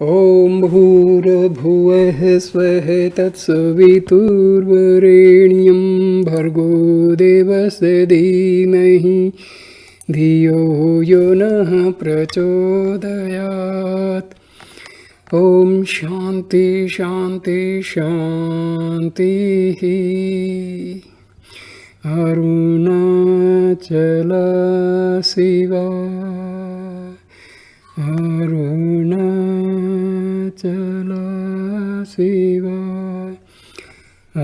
ॐ भूर्भुवः स्वः तत्सवितुर्वरेण्यं भर्गो देवस्य धीमहि धियो यो नः प्रचोदयात्। ॐ शान्ति शान्ति शान्तिः। Arunachal Shiva Arunachal Shiva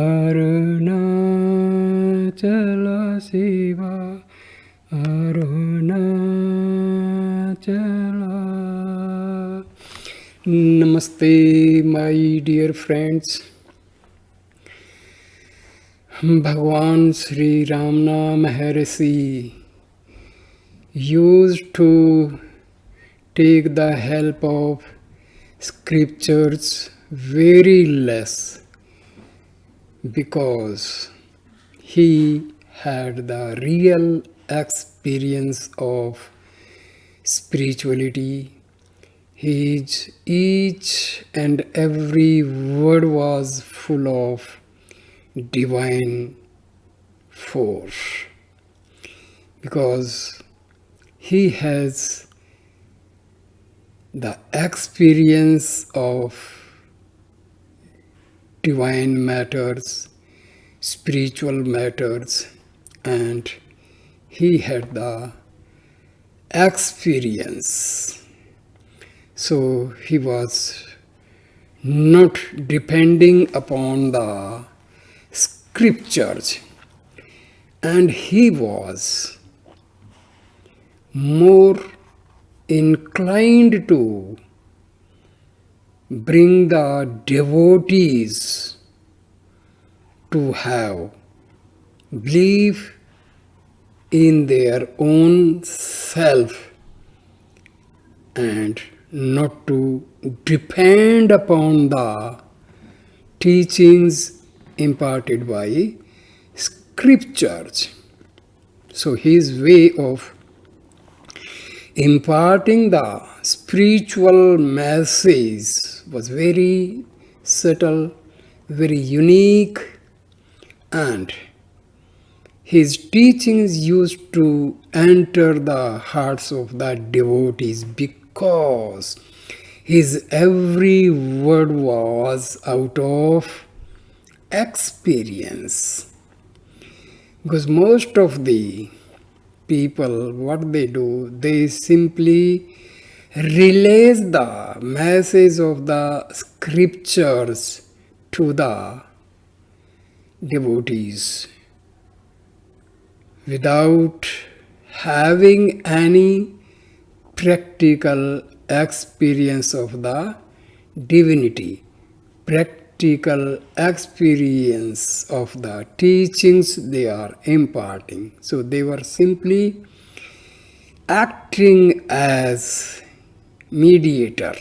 Arunachal Shiva Arunachal. Namaste, my dear friends. Bhagwan Sri Ramana Maharshi used to take the help of scriptures very less because he had the real experience of spirituality. His each and every word was full of divine force because he has the experience of divine matters, spiritual matters, and he had the experience. So he was not depending upon the scriptures, and he was more inclined to bring the devotees to have belief in their own self and not to depend upon the teachings imparted by scriptures. So his way of imparting the spiritual message was very subtle, very unique, and his teachings used to enter the hearts of the devotees because his every word was out of experience. Because most of the people, what they do, they simply relay the message of the scriptures to the devotees without having any practical experience of the divinity, practical experience of the teachings they are imparting. So they were simply acting as mediator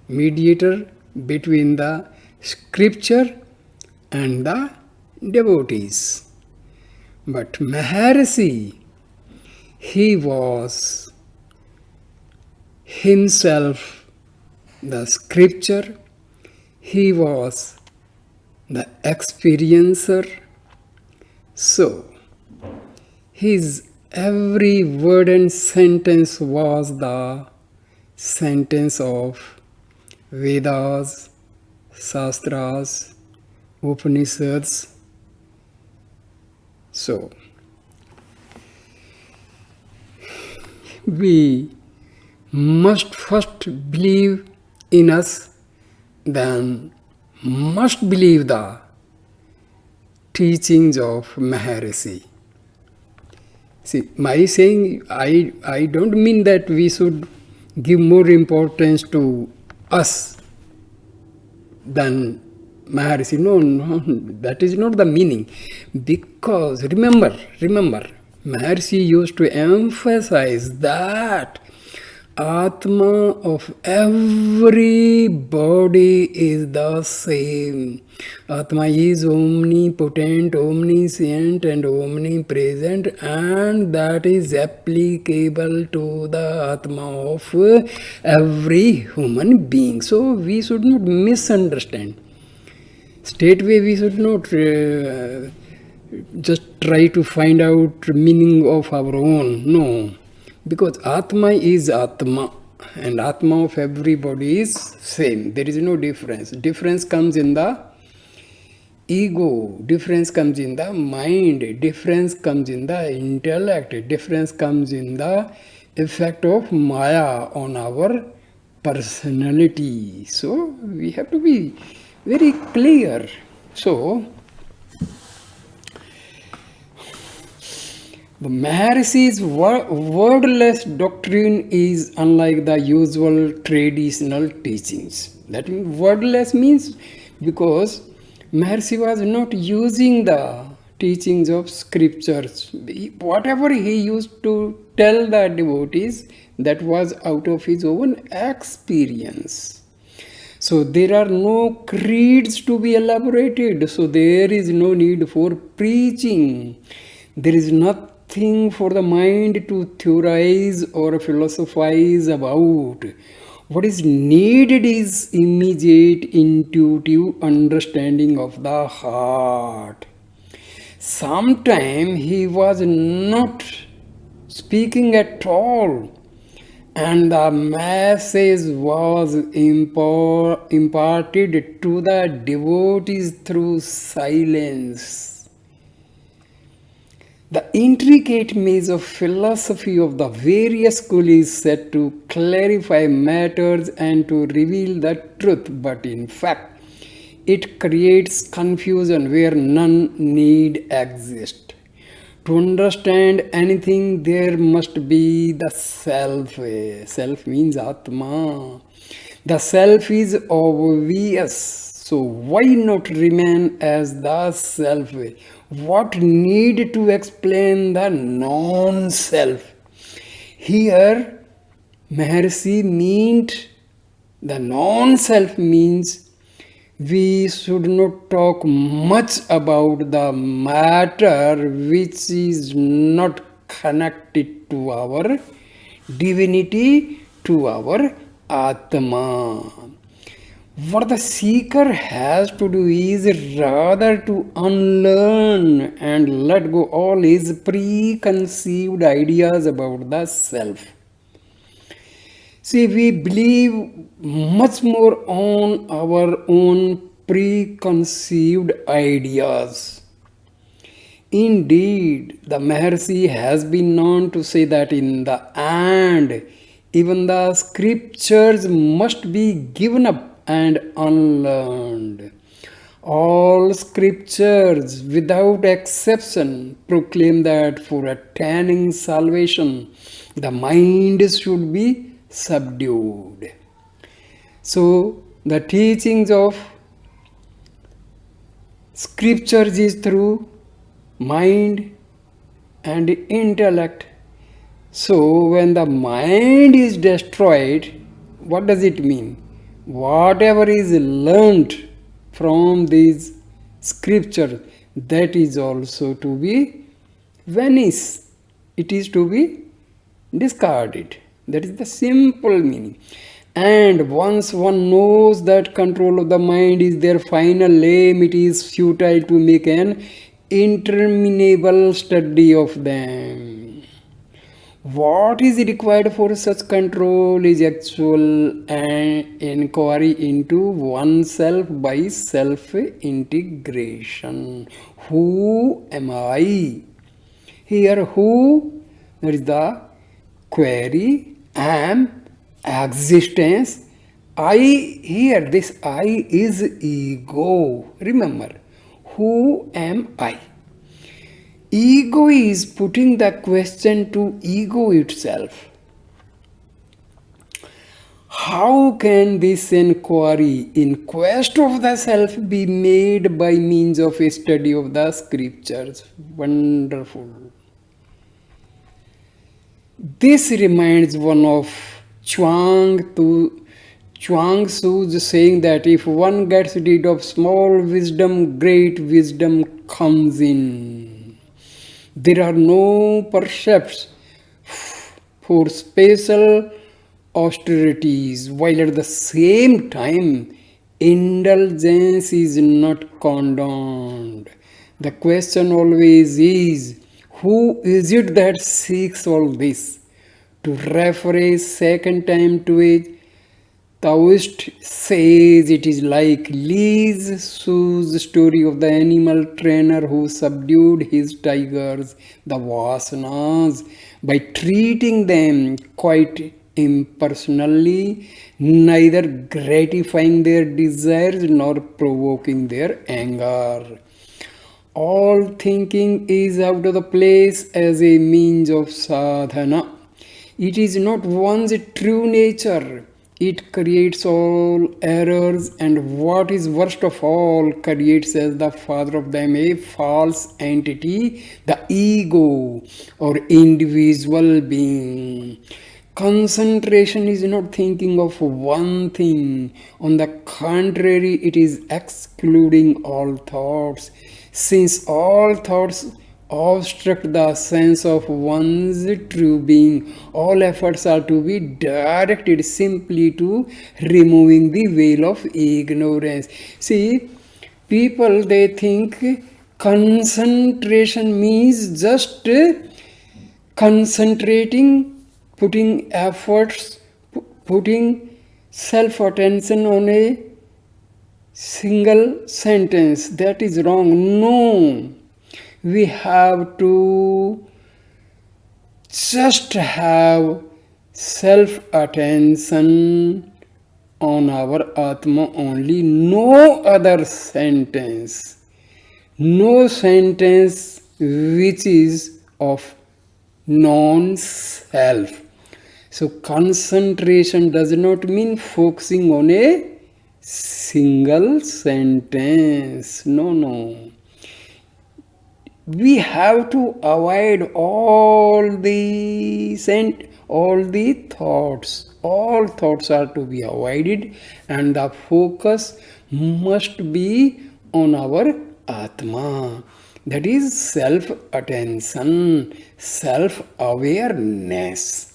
between the scripture and the devotees. But Maharshi, he was himself the scripture, he was the experiencer. So his every word and sentence was the sentence of Vedas, Shastras, Upanishads. So we must first believe in us, then must believe the teachings of Maharshi. See, my saying, I don't mean that we should give more importance to us than Maharshi. No, that is not the meaning. Because remember, Maharshi used to emphasize that Atma of everybody is the same. Atma is omnipotent, omniscient, and omnipresent, and that is applicable to the Atma of every human being. So we should not misunderstand. Straightway we should not just try to find out meaning of our own. No, because Atma is Atma, and Atma of everybody is same. There is no difference. Difference comes in the ego, difference comes in the mind, difference comes in the intellect, difference comes in the effect of Maya on our personality. So we have to be very clear. So the Maharshi's wordless doctrine is unlike the usual traditional teachings. That means wordless means because Maharshi was not using the teachings of scriptures. Whatever he used to tell the devotees, that was out of his own experience. So there are no creeds to be elaborated. So there is no need for preaching. There is nothing for the mind to theorize or philosophize about. What is needed is immediate intuitive understanding of the heart. Sometime he was not speaking at all, and the message was imparted to the devotees through silence. The intricate maze of philosophy of the various schools is set to clarify matters and to reveal the truth, but in fact, it creates confusion where none need exist. To understand anything, there must be the self. Self means Atma. The self is obvious, so why not remain as the self? What need to explain the non-self? Here, Maharshi meant the non-self means we should not talk much about the matter which is not connected to our divinity, to our Atma. What the seeker has to do is rather to unlearn and let go all his preconceived ideas about the self. See, we believe much more on our own preconceived ideas. Indeed, the Maharshi has been known to say that in the end, even the scriptures must be given up and unlearned. All scriptures, without exception, proclaim that for attaining salvation, the mind should be subdued. So, the teachings of scriptures is through mind and intellect. So, when the mind is destroyed, what does it mean? Whatever is learnt from these scriptures, that is also to be vanished. It is to be discarded. That is the simple meaning. And once one knows that control of the mind is their final aim, it is futile to make an interminable study of them. What is required for such control is actual inquiry into oneself by self-integration. Who am I? Here, who, that is the query, am, existence. I, here, this I is ego. Remember, who am I? Ego is putting the question to ego itself. How can this inquiry in quest of the self be made by means of a study of the scriptures? Wonderful. This reminds one of Chuang Tzu Chuang Tzu's saying that if one gets rid of small wisdom, great wisdom comes in. There are no precepts for special austerities, while at the same time, indulgence is not condoned. The question always is, who is it that seeks all this? To refer a second time to a Taoist says it is like Li Su's story of the animal trainer who subdued his tigers, the vasanas, by treating them quite impersonally, neither gratifying their desires nor provoking their anger. All thinking is out of the place as a means of sadhana. It is not one's true nature. It creates all errors, and what is worst of all, creates as the father of them a false entity, the ego or individual being. Concentration is not thinking of one thing. On the contrary, it is excluding all thoughts. Since all thoughts obstruct the sense of one's true being, all efforts are to be directed simply to removing the veil of ignorance. See, people, they think concentration means just concentrating, putting efforts, putting self attention on a single sentence. That is wrong. No, we have to just have self attention on our Atma only, no other sentence, no sentence which is of non-self. So concentration does not mean focusing on a single sentence. No. We have to avoid all the thoughts. All thoughts are to be avoided, and the focus must be on our Atma. That is self-attention, self-awareness.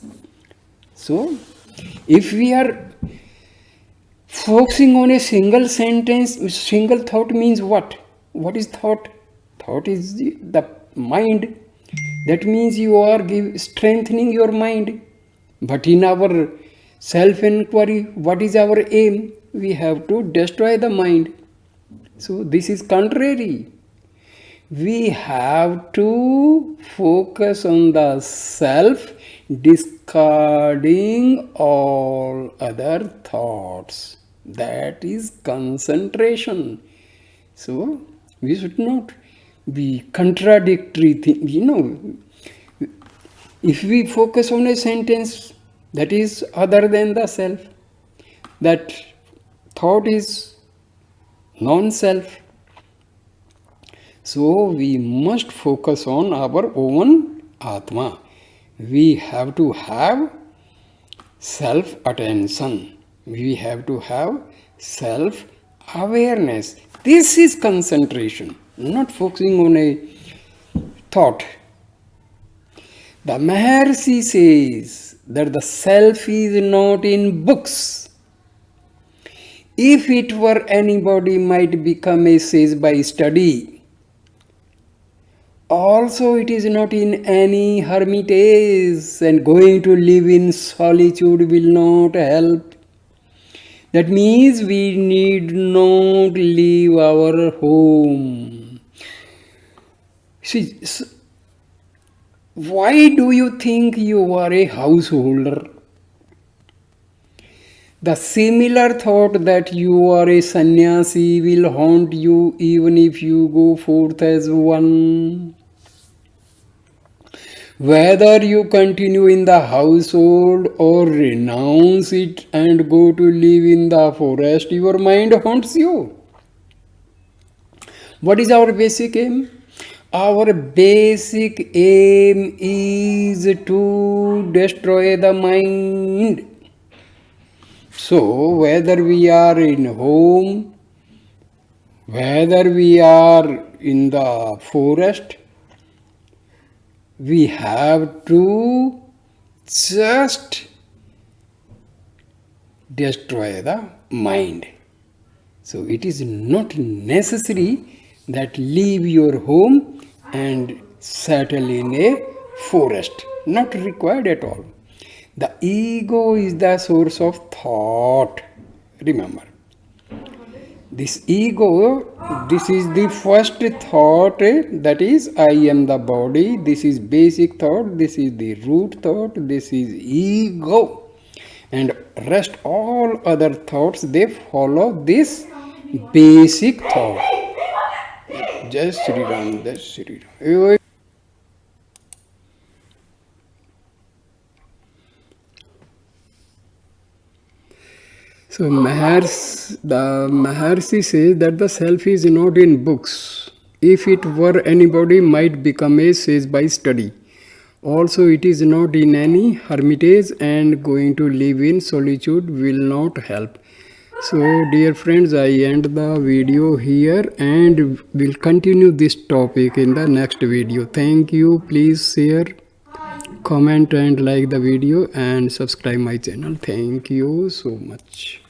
So, if we are focusing on a single sentence, single thought means what? What is thought? Thought is the mind. That means you are strengthening your mind. But in our self-inquiry, what is our aim? We have to destroy the mind. So this is contrary. We have to focus on the self, discarding all other thoughts. That is concentration. So we should not be contradictory thing. If we focus on a sentence that is other than the self, that thought is non-self. So we must focus on our own Atma. We have to have self-attention. We have to have self-awareness. This is concentration, not focusing on a thought. The Maharshi says that the self is not in books. If it were, anybody might become a sage by study. Also, it is not in any hermitage, and going to live in solitude will not help. That means we need not leave our home. See, why do you think you are a householder? The similar thought that you are a sannyasi will haunt you even if you go forth as one. Whether you continue in the household or renounce it and go to live in the forest, your mind haunts you. What is our basic aim? Our basic aim is to destroy the mind. So whether we are in home, whether we are in the forest, we have to just destroy the mind. So it is not necessary that leave your home and settle in a forest. Not required at all. The ego is the source of thought. Remember. This ego, this is the first thought, that is, I am the body. This is basic thought. This is the root thought. This is ego. And rest all other thoughts, they follow this basic thought. Jai Sri Ram, Jai Sri Ram. So the Maharshi says that the self is not in books. If it were, anybody might become a sage by study. Also, it is not in any hermitage, and going to live in solitude will not help. So, dear friends, I end the video here and will continue this topic in the next video. Thank you. Please share, comment and like the video and subscribe my channel. Thank you so much.